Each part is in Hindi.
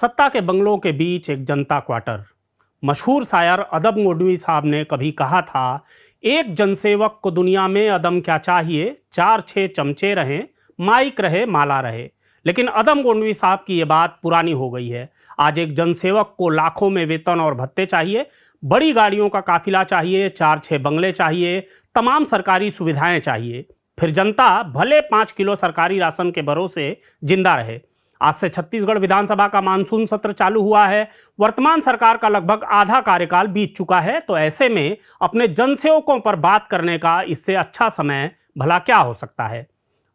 सत्ता के बंगलों के बीच एक जनता क्वार्टर। मशहूर शायर अदब गोडवी साहब ने कभी कहा था, एक जनसेवक को दुनिया में अदम क्या चाहिए, 4-6 चमचे रहें, माइक रहे, माला रहे। लेकिन अदम गोडवी साहब की ये बात पुरानी हो गई है। आज एक जनसेवक को लाखों में वेतन और भत्ते चाहिए, बड़ी गाड़ियों का काफिला चाहिए, 4-6 बंगले चाहिए, तमाम सरकारी सुविधाएं चाहिए। फिर जनता भले 5 किलो सरकारी राशन के भरोसे जिंदा रहे। आज से छत्तीसगढ़ विधानसभा का मानसून सत्र चालू हुआ है। वर्तमान सरकार का लगभग आधा कार्यकाल बीत चुका है, तो ऐसे में अपने जनसेवकों पर बात करने का इससे अच्छा समय भला क्या हो सकता है।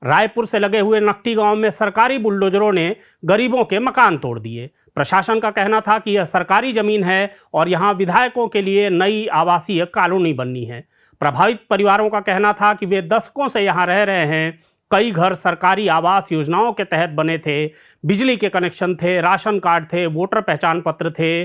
रायपुर से लगे हुए नकटी गांव में सरकारी बुलडोजरों ने गरीबों के मकान तोड़ दिए। प्रशासन का कहना था कि यह सरकारी जमीन है और यहां विधायकों के लिए नई आवासीय कॉलोनी बननी है। प्रभावित परिवारों का कहना था कि वे दशकों से यहां रह रहे हैं। कई घर सरकारी आवास योजनाओं के तहत बने थे, बिजली के कनेक्शन थे, राशन कार्ड थे, वोटर पहचान पत्र थे,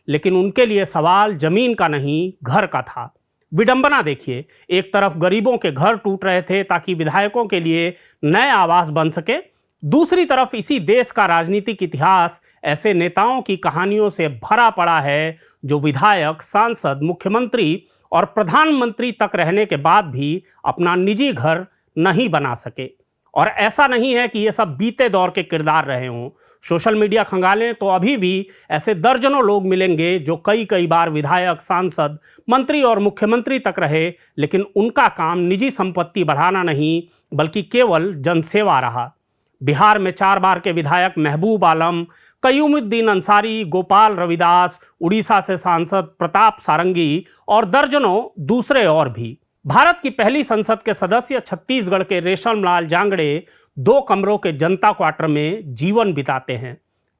लेकिन उनके लिए सवाल जमीन का नहीं, घर का था। विडंबना देखिए, एक तरफ गरीबों के घर टूट रहे थे ताकि विधायकों के लिए नए आवास बन सके, दूसरी तरफ इसी देश का राजनीतिक इतिहास ऐसे नेताओं की कहानियों से भरा पड़ा है जो विधायक, सांसद, मुख्यमंत्री और प्रधानमंत्री तक रहने के बाद भी अपना निजी घर नहीं बना सके। और ऐसा नहीं है कि ये सब बीते दौर के किरदार रहे हों। सोशल मीडिया खंगालें तो अभी भी ऐसे दर्जनों लोग मिलेंगे जो कई बार विधायक, सांसद, मंत्री और मुख्यमंत्री तक रहे, लेकिन उनका काम निजी संपत्ति बढ़ाना नहीं बल्कि केवल जनसेवा रहा। बिहार में 4 बार के विधायक महबूब आलम, कयूमुद्दीन अंसारी, गोपाल रविदास, उड़ीसा से सांसद प्रताप सारंगी और दर्जनों दूसरे और भी। भारत की पहली संसद के सदस्य छत्तीसगढ़ के रेशमलाल जांगड़े 2 कमरों के जनता क्वार्टर में जीवन बिताते हैं।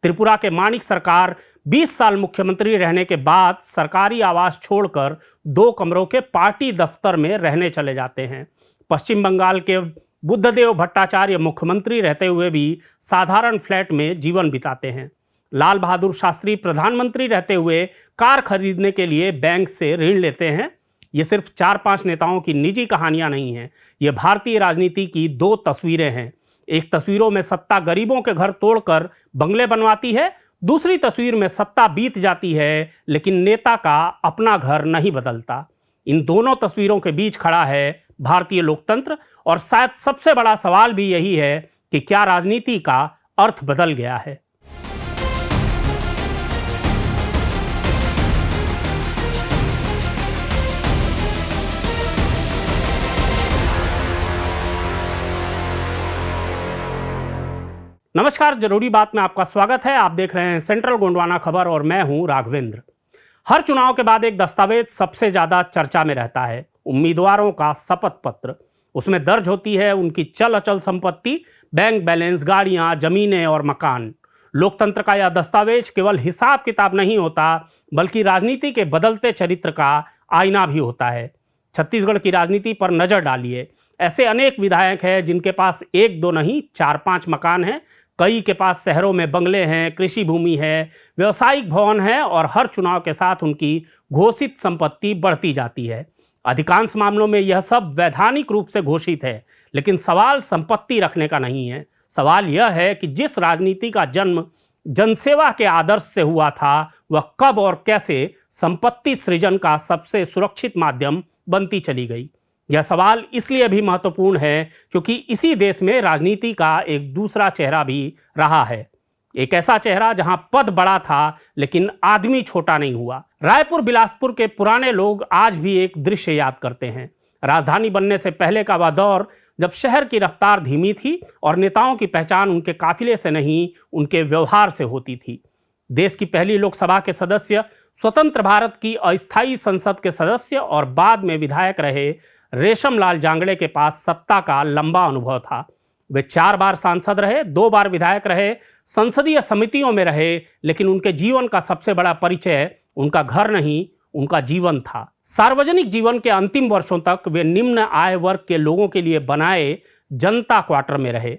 त्रिपुरा के मानिक सरकार 20 साल मुख्यमंत्री रहने के बाद सरकारी आवास छोड़कर 2 कमरों के पार्टी दफ्तर में रहने चले जाते हैं। पश्चिम बंगाल के बुद्धदेव भट्टाचार्य मुख्यमंत्री रहते हुए भी साधारण फ्लैट में जीवन बिताते हैं। लाल बहादुर शास्त्री प्रधानमंत्री रहते हुए कार खरीदने के लिए बैंक से ऋण लेते हैं। ये सिर्फ 4-5 नेताओं की निजी कहानियां नहीं हैं, ये भारतीय राजनीति की 2 तस्वीरें हैं। एक तस्वीरों में सत्ता गरीबों के घर तोड़कर बंगले बनवाती है, दूसरी तस्वीर में सत्ता बीत जाती है लेकिन नेता का अपना घर नहीं बदलता। इन दोनों तस्वीरों के बीच खड़ा है भारतीय लोकतंत्र, और शायद सबसे बड़ा सवाल भी यही है कि क्या राजनीति का अर्थ बदल गया है। नमस्कार, जरूरी बात में आपका स्वागत है। आप देख रहे हैं सेंट्रल गोंडवाना खबर और मैं हूं राघवेंद्र। हर चुनाव के बाद एक दस्तावेज सबसे ज्यादा चर्चा में रहता है, उम्मीदवारों का शपथ पत्र। उसमें दर्ज होती है उनकी चल अचल संपत्ति, बैंक बैलेंस, गाड़ियां, जमीनें और मकान। लोकतंत्र का यह दस्तावेज केवल हिसाब किताब नहीं होता बल्कि राजनीति के बदलते चरित्र का आईना भी होता है। छत्तीसगढ़ की राजनीति पर नजर डालिए, ऐसे अनेक विधायक हैं जिनके पास 1-2 नहीं 4-5 मकान हैं। कई के पास शहरों में बंगले हैं, कृषि भूमि है, व्यवसायिक भवन है और हर चुनाव के साथ उनकी घोषित संपत्ति बढ़ती जाती है। अधिकांश मामलों में यह सब वैधानिक रूप से घोषित है, लेकिन सवाल संपत्ति रखने का नहीं है। सवाल यह है कि जिस राजनीति का जन्म जनसेवा के आदर्श से हुआ था, वह कब और कैसे संपत्ति सृजन का सबसे सुरक्षित माध्यम बनती चली गई। यह सवाल इसलिए भी महत्वपूर्ण है क्योंकि इसी देश में राजनीति का एक दूसरा चेहरा भी रहा है। एक ऐसा चेहरा जहां पद बड़ा था लेकिन आदमी छोटा नहीं हुआ। रायपुर बिलासपुर के पुराने लोग आज भी एक दृश्य याद करते हैं। राजधानी बनने से पहले का वह दौर जब शहर की रफ्तार धीमी थी और नेताओं की पहचान उनके काफिले से नहीं, उनके व्यवहार से होती थी। देश की पहली लोकसभा के सदस्य, स्वतंत्र भारत की अस्थायी संसद के सदस्य और बाद में विधायक रहे रेशमलाल जांगड़े के पास सत्ता का लंबा अनुभव था। वे 4 बार सांसद रहे, 2 बार विधायक रहे, संसदीय समितियों में रहे, लेकिन उनके जीवन का सबसे बड़ा परिचय उनका घर नहीं, उनका जीवन था। सार्वजनिक जीवन के अंतिम वर्षों तक वे निम्न आय वर्ग के लोगों के लिए बनाए जनता क्वार्टर में रहे।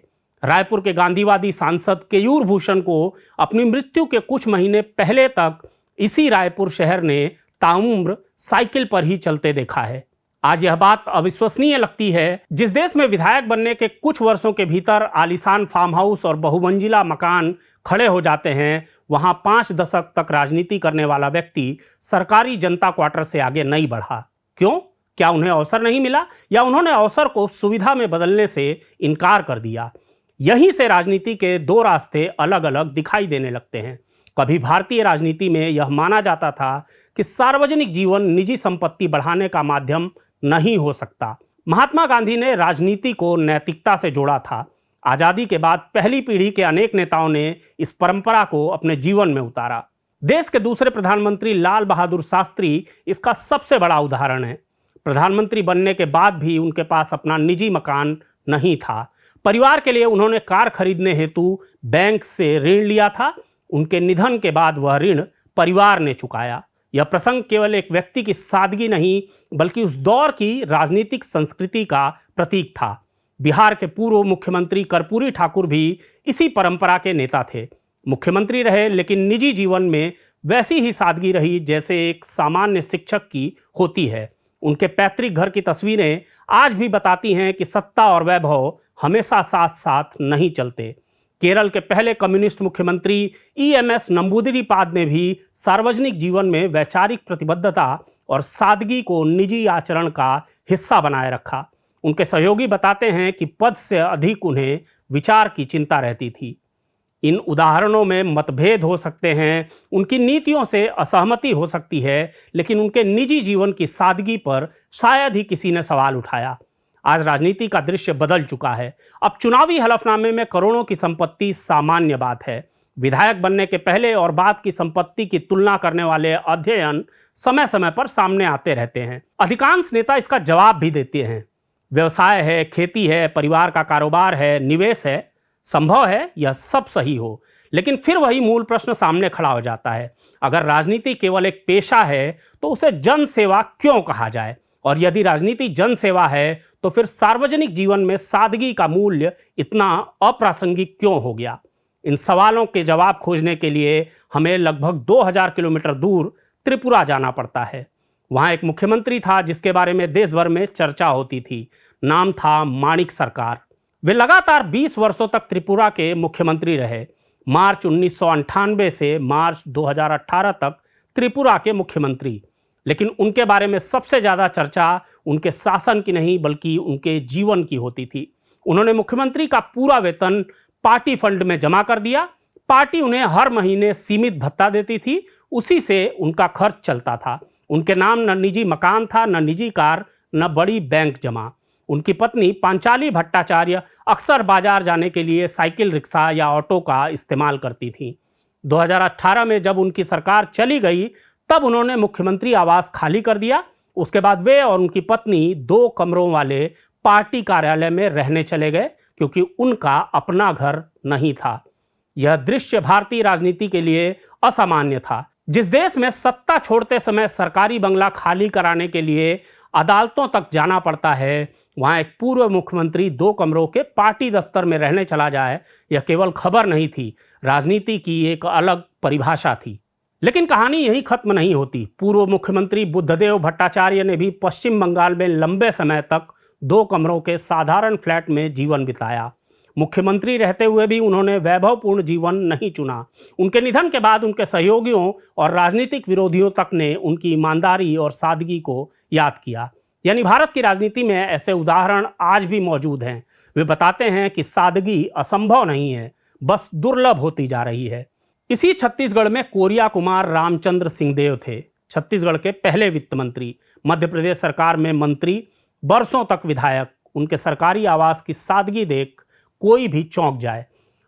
रायपुर के गांधीवादी सांसद केयूर भूषण को अपनी मृत्यु के कुछ महीने पहले तक इसी रायपुर शहर ने ताउम्र साइकिल पर ही चलते देखा है। आज यह बात अविश्वसनीय लगती है। जिस देश में विधायक बनने के कुछ वर्षों के भीतर आलीशान फार्म हाउस और बहुमंजिला मकान खड़े हो जाते हैं, वहां 5 दशक तक राजनीति करने वाला व्यक्ति सरकारी जनता क्वार्टर से आगे नहीं बढ़ा। क्यों? क्या उन्हें अवसर नहीं मिला, या उन्होंने अवसर को सुविधा में बदलने से इनकार कर दिया? यहीं से राजनीति के 2 रास्ते अलग अलग दिखाई देने लगते हैं। कभी भारतीय राजनीति में यह माना जाता था कि सार्वजनिक जीवन निजी संपत्ति बढ़ाने का माध्यम नहीं हो सकता। महात्मा गांधी ने राजनीति को नैतिकता से जोड़ा था। आजादी के बाद पहली पीढ़ी के अनेक नेताओं ने इस परंपरा को अपने जीवन में उतारा। देश के दूसरे प्रधानमंत्री लाल बहादुर शास्त्री इसका सबसे बड़ा उदाहरण है। प्रधानमंत्री बनने के बाद भी उनके पास अपना निजी मकान नहीं था। परिवार के लिए उन्होंने कार खरीदने हेतु बैंक से ऋण लिया था। उनके निधन के बाद वह ऋण परिवार ने चुकाया। यह प्रसंग केवल एक व्यक्ति की सादगी नहीं, बल्कि उस दौर की राजनीतिक संस्कृति का प्रतीक था। बिहार के पूर्व मुख्यमंत्री कर्पूरी ठाकुर भी इसी परंपरा के नेता थे। मुख्यमंत्री रहे, लेकिन निजी जीवन में वैसी ही सादगी रही जैसे एक सामान्य शिक्षक की होती है। उनके पैतृक घर की तस्वीरें आज भी बताती हैं कि सत्ता और वैभव हमेशा साथ साथ नहीं चलते। केरल के पहले कम्युनिस्ट मुख्यमंत्री EMS नंबूदिरीपाद ने भी सार्वजनिक जीवन में वैचारिक प्रतिबद्धता और सादगी को निजी आचरण का हिस्सा बनाए रखा। उनके सहयोगी बताते हैं कि पद से अधिक उन्हें विचार की चिंता रहती थी। इन उदाहरणों में मतभेद हो सकते हैं, उनकी नीतियों से असहमति हो सकती है, लेकिन उनके निजी जीवन की सादगी पर शायद ही किसी ने सवाल उठाया। आज राजनीति का दृश्य बदल चुका है। अब चुनावी हलफनामे में करोड़ों की संपत्ति सामान्य बात है। विधायक बनने के पहले और बाद की संपत्ति की तुलना करने वाले अध्ययन समय समय पर सामने आते रहते हैं। अधिकांश नेता इसका जवाब भी देते हैं। व्यवसाय है, खेती है, परिवार का कारोबार है, निवेश है। संभव है यह सब सही हो, लेकिन फिर वही मूल प्रश्न सामने खड़ा हो जाता है। अगर राजनीति केवल एक पेशा है तो उसे जन सेवा क्यों कहा जाए? और यदि राजनीति जन सेवा है तो फिर सार्वजनिक जीवन में सादगी का मूल्य इतना अप्रासंगिक क्यों हो गया? इन सवालों के जवाब खोजने के लिए हमें लगभग 2000 किलोमीटर दूर त्रिपुरा जाना पड़ता है। वहाँ एक मुख्यमंत्री था जिसके बारे में देश भर में चर्चा होती थी। नाम था माणिक सरकार। वे लगातार 20 वर्षों तक त्रिपुरा के मुख्यमंत्री रहे। मार्च 1998 से मार्च 2018 तक त्रिपुरा के मुख्यमंत्री। लेकिन उनके बारे में सबसे ज़्यादा चर्चा उनके शासन की नहीं, बल्कि उनके जीवन की होती थी। उन्होंने मुख्यमंत्री का पूरा वेतन पार्टी फंड में जमा कर दिया। पार्टी उन्हें हर महीने सीमित भत्ता देती थी, उसी से उनका खर्च चलता था। उनके नाम न निजी मकान था, न निजी कार, न बड़ी बैंक जमा। उनकी पत्नी पांचाली भट्टाचार्य अक्सर बाजार जाने के लिए साइकिल रिक्शा या ऑटो का इस्तेमाल करती थी। 2018 में जब उनकी सरकार चली गई तब उन्होंने मुख्यमंत्री आवास खाली कर दिया। उसके बाद वे और उनकी पत्नी 2 कमरों वाले पार्टी कार्यालय में रहने चले गए, क्योंकि उनका अपना घर नहीं था। यह दृश्य भारतीय राजनीति के लिए असामान्य था। जिस देश में सत्ता छोड़ते समय सरकारी बंगला खाली कराने के लिए अदालतों तक जाना पड़ता है, वहाँ एक पूर्व मुख्यमंत्री 2 कमरों के पार्टी दफ्तर में रहने चला जाए, यह केवल खबर नहीं थी, राजनीति की एक अलग परिभाषा थी। लेकिन कहानी यही खत्म नहीं होती। पूर्व मुख्यमंत्री बुद्धदेव भट्टाचार्य ने भी पश्चिम बंगाल में लंबे समय तक 2 कमरों के साधारण फ्लैट में जीवन बिताया। मुख्यमंत्री रहते हुए भी उन्होंने वैभवपूर्ण जीवन नहीं चुना। उनके निधन के बाद उनके सहयोगियों और राजनीतिक विरोधियों तक ने उनकी ईमानदारी और सादगी को याद किया। यानी भारत की राजनीति में ऐसे उदाहरण आज भी मौजूद हैं। वे बताते हैं कि सादगी असंभव नहीं है, बस दुर्लभ होती जा रही है। इसी छत्तीसगढ़ में कोरिया कुमार रामचंद्र सिंहदेव थे। छत्तीसगढ़ के पहले वित्त मंत्री, मध्य प्रदेश सरकार में मंत्री, बरसों तक विधायक। उनके सरकारी आवास की सादगी देख कोई भी चौंक जाए।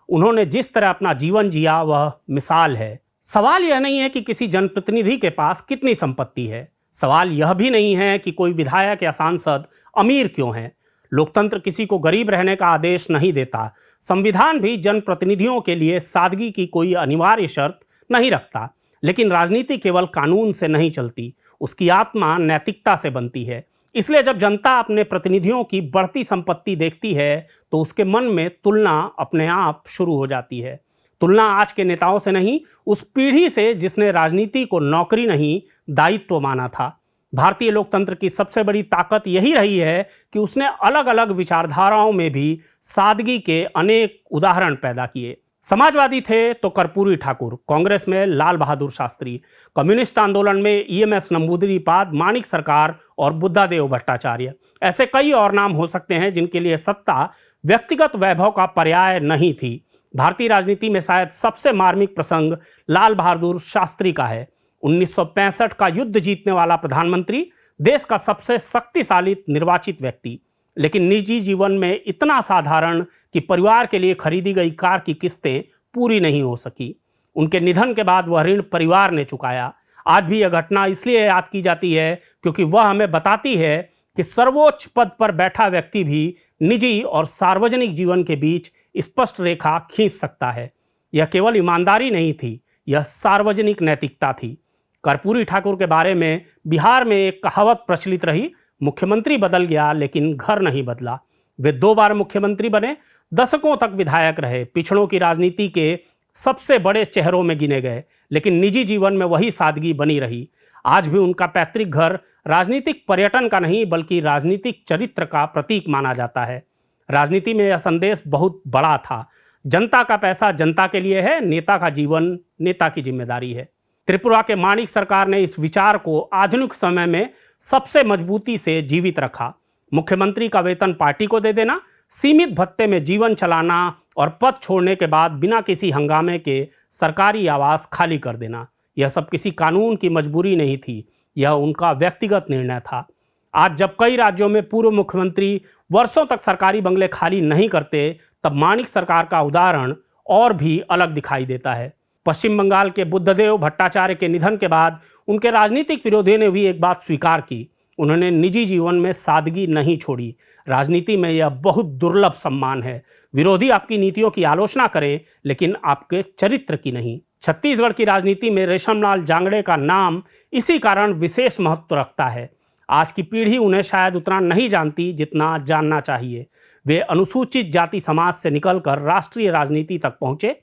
उन्होंने जिस तरह अपना जीवन जिया वह मिसाल है। सवाल यह नहीं है कि किसी जनप्रतिनिधि के पास कितनी संपत्ति है। सवाल यह भी नहीं है कि कोई विधायक या सांसद अमीर क्यों है। लोकतंत्र किसी को गरीब रहने का आदेश नहीं देता। संविधान भी जनप्रतिनिधियों के लिए सादगी की कोई अनिवार्य शर्त नहीं रखता। लेकिन राजनीति केवल कानून से नहीं चलती, उसकी आत्मा नैतिकता से बनती है। इसलिए जब जनता अपने प्रतिनिधियों की बढ़ती संपत्ति देखती है तो उसके मन में तुलना अपने आप शुरू हो जाती है। तुलना आज के नेताओं से नहीं, उस पीढ़ी से जिसने राजनीति को नौकरी नहीं दायित्व माना था। भारतीय लोकतंत्र की सबसे बड़ी ताकत यही रही है कि उसने अलग अलग विचारधाराओं में भी सादगी के अनेक उदाहरण पैदा किए। समाजवादी थे तो कर्पूरी ठाकुर, कांग्रेस में लाल बहादुर शास्त्री, कम्युनिस्ट आंदोलन में ईएमएस नंबूदिरीपाद, माणिक सरकार और बुद्धादेव भट्टाचार्य। ऐसे कई और नाम हो सकते हैं जिनके लिए सत्ता व्यक्तिगत वैभव का पर्याय नहीं थी। भारतीय राजनीति में शायद सबसे मार्मिक प्रसंग लाल बहादुर शास्त्री का है। 1965 का युद्ध जीतने वाला प्रधानमंत्री, देश का सबसे शक्तिशाली निर्वाचित व्यक्ति, लेकिन निजी जीवन में इतना साधारण कि परिवार के लिए खरीदी गई कार की किस्तें पूरी नहीं हो सकी। उनके निधन के बाद वह ऋण परिवार ने चुकाया। आज भी यह घटना इसलिए याद की जाती है क्योंकि वह हमें बताती है कि सर्वोच्च पद पर बैठा व्यक्ति भी निजी और सार्वजनिक जीवन के बीच स्पष्ट रेखा खींच सकता है। यह केवल ईमानदारी नहीं थी, यह सार्वजनिक नैतिकता थी। कर्पूरी ठाकुर के बारे में बिहार में एक कहावत प्रचलित रही, मुख्यमंत्री बदल गया लेकिन घर नहीं बदला। वे 2 बार मुख्यमंत्री बने, दशकों तक विधायक रहे, पिछड़ों की राजनीति के सबसे बड़े चेहरों में गिने गए, लेकिन निजी जीवन में वही सादगी बनी रही। आज भी उनका पैतृक घर राजनीतिक पर्यटन का नहीं बल्कि राजनीतिक चरित्र का प्रतीक माना जाता है। राजनीति में यह संदेश बहुत बड़ा था, जनता का पैसा जनता के लिए है, नेता का जीवन नेता की जिम्मेदारी है। त्रिपुरा के माणिक सरकार ने इस विचार को आधुनिक समय में सबसे मजबूती से जीवित रखा। मुख्यमंत्री का वेतन पार्टी को दे देना, सीमित भत्ते में जीवन चलाना और पद छोड़ने के बाद बिना किसी हंगामे के सरकारी आवास खाली कर देना, यह सब किसी कानून की मजबूरी नहीं थी, यह उनका व्यक्तिगत निर्णय था। आज जब कई राज्यों में पूर्व मुख्यमंत्री वर्षों तक सरकारी बंगले खाली नहीं करते, तब माणिक सरकार का उदाहरण और भी अलग दिखाई देता है। पश्चिम बंगाल के बुद्धदेव भट्टाचार्य के निधन के बाद उनके राजनीतिक विरोधियों ने भी एक बात स्वीकार की, उन्होंने निजी जीवन में सादगी नहीं छोड़ी। राजनीति में यह बहुत दुर्लभ सम्मान है। विरोधी आपकी नीतियों की आलोचना करें लेकिन आपके चरित्र की नहीं। छत्तीसगढ़ की राजनीति में रेशमलाल जांगड़े का नाम इसी कारण विशेष महत्व रखता है। आज की पीढ़ी उन्हें शायद उतना नहीं जानती जितना जानना चाहिए। वे अनुसूचित जाति समाज से निकलकर राष्ट्रीय राजनीति तक पहुंचे,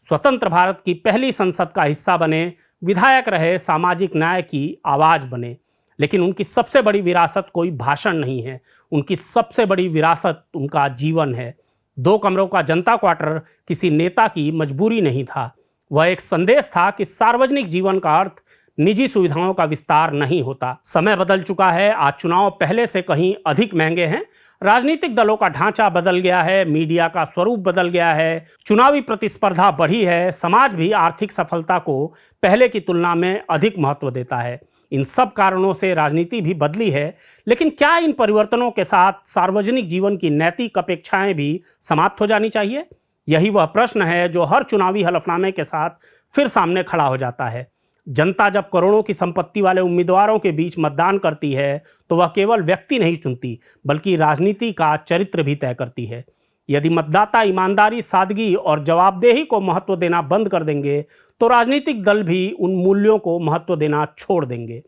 स्वतंत्र भारत की पहली संसद का हिस्सा बने, विधायक रहे, सामाजिक न्याय की आवाज बने। लेकिन उनकी सबसे बड़ी विरासत कोई भाषण नहीं है, उनकी सबसे बड़ी विरासत उनका जीवन है। 2 कमरों का जनता क्वार्टर किसी नेता की मजबूरी नहीं था, वह एक संदेश था कि सार्वजनिक जीवन का अर्थ निजी सुविधाओं का विस्तार नहीं होता। समय बदल चुका है, आज चुनाव पहले से कहीं अधिक महंगे हैं, राजनीतिक दलों का ढांचा बदल गया है, मीडिया का स्वरूप बदल गया है, चुनावी प्रतिस्पर्धा बढ़ी है, समाज भी आर्थिक सफलता को पहले की तुलना में अधिक महत्व देता है। इन सब कारणों से राजनीति भी बदली है, लेकिन क्या इन परिवर्तनों के साथ सार्वजनिक जीवन की नैतिक अपेक्षाएं भी समाप्त हो जानी चाहिए? यही वह प्रश्न है जो हर चुनावी हलफनामे के साथ फिर सामने खड़ा हो जाता है। जनता जब करोड़ों की संपत्ति वाले उम्मीदवारों के बीच मतदान करती है तो वह केवल व्यक्ति नहीं चुनती बल्कि राजनीति का चरित्र भी तय करती है। यदि मतदाता ईमानदारी, सादगी और जवाबदेही को महत्व देना बंद कर देंगे तो राजनीतिक दल भी उन मूल्यों को महत्व देना छोड़ देंगे।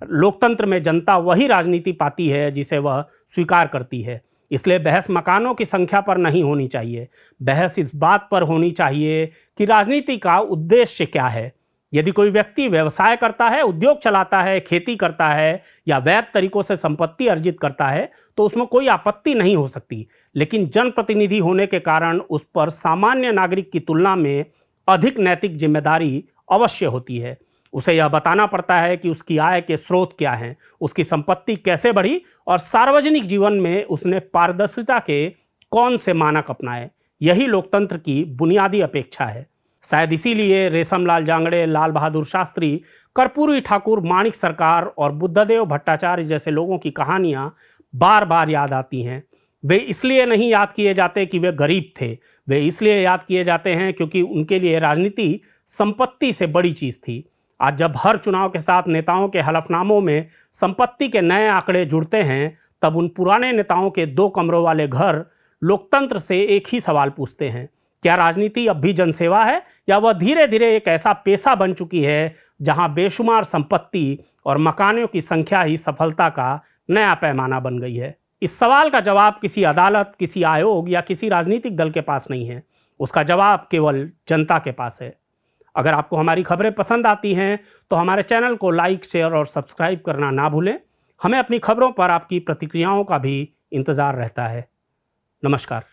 लोकतंत्र में जनता वही राजनीति पाती है जिसे वह स्वीकार करती है। इसलिए बहस मकानों की संख्या पर नहीं होनी चाहिए, बहस इस बात पर होनी चाहिए कि राजनीति का उद्देश्य क्या है। यदि कोई व्यक्ति व्यवसाय करता है, उद्योग चलाता है, खेती करता है या वैध तरीकों से संपत्ति अर्जित करता है तो उसमें कोई आपत्ति नहीं हो सकती, लेकिन जनप्रतिनिधि होने के कारण उस पर सामान्य नागरिक की तुलना में अधिक नैतिक जिम्मेदारी अवश्य होती है। उसे यह बताना पड़ता है कि उसकी आय के स्रोत क्या हैं, उसकी संपत्ति कैसे बढ़ी और सार्वजनिक जीवन में उसने पारदर्शिता के कौन से मानक अपनाए। यही लोकतंत्र की बुनियादी अपेक्षा है। शायद इसीलिए रेशमलाल जांगड़े, लाल बहादुर शास्त्री, कर्पूरी ठाकुर, माणिक सरकार और बुद्धदेव भट्टाचार्य जैसे लोगों की कहानियां बार बार याद आती हैं। वे इसलिए नहीं याद किए जाते कि वे गरीब थे, वे इसलिए याद किए जाते हैं क्योंकि उनके लिए राजनीति संपत्ति से बड़ी चीज़ थी। आज जब हर चुनाव के साथ नेताओं के हलफनामों में संपत्ति के नए आंकड़े जुड़ते हैं, तब उन पुराने नेताओं के 2 कमरों वाले घर लोकतंत्र से एक ही सवाल पूछते हैं, क्या राजनीति अब भी जनसेवा है या वह धीरे धीरे एक ऐसा पेशा बन चुकी है जहां बेशुमार संपत्ति और मकानों की संख्या ही सफलता का नया पैमाना बन गई है? इस सवाल का जवाब किसी अदालत, किसी आयोग या किसी राजनीतिक दल के पास नहीं है, उसका जवाब केवल जनता के पास है। अगर आपको हमारी खबरें पसंद आती हैं तो हमारे चैनल को लाइक, शेयर और सब्सक्राइब करना ना भूलें। हमें अपनी खबरों पर आपकी प्रतिक्रियाओं का भी इंतज़ार रहता है। नमस्कार।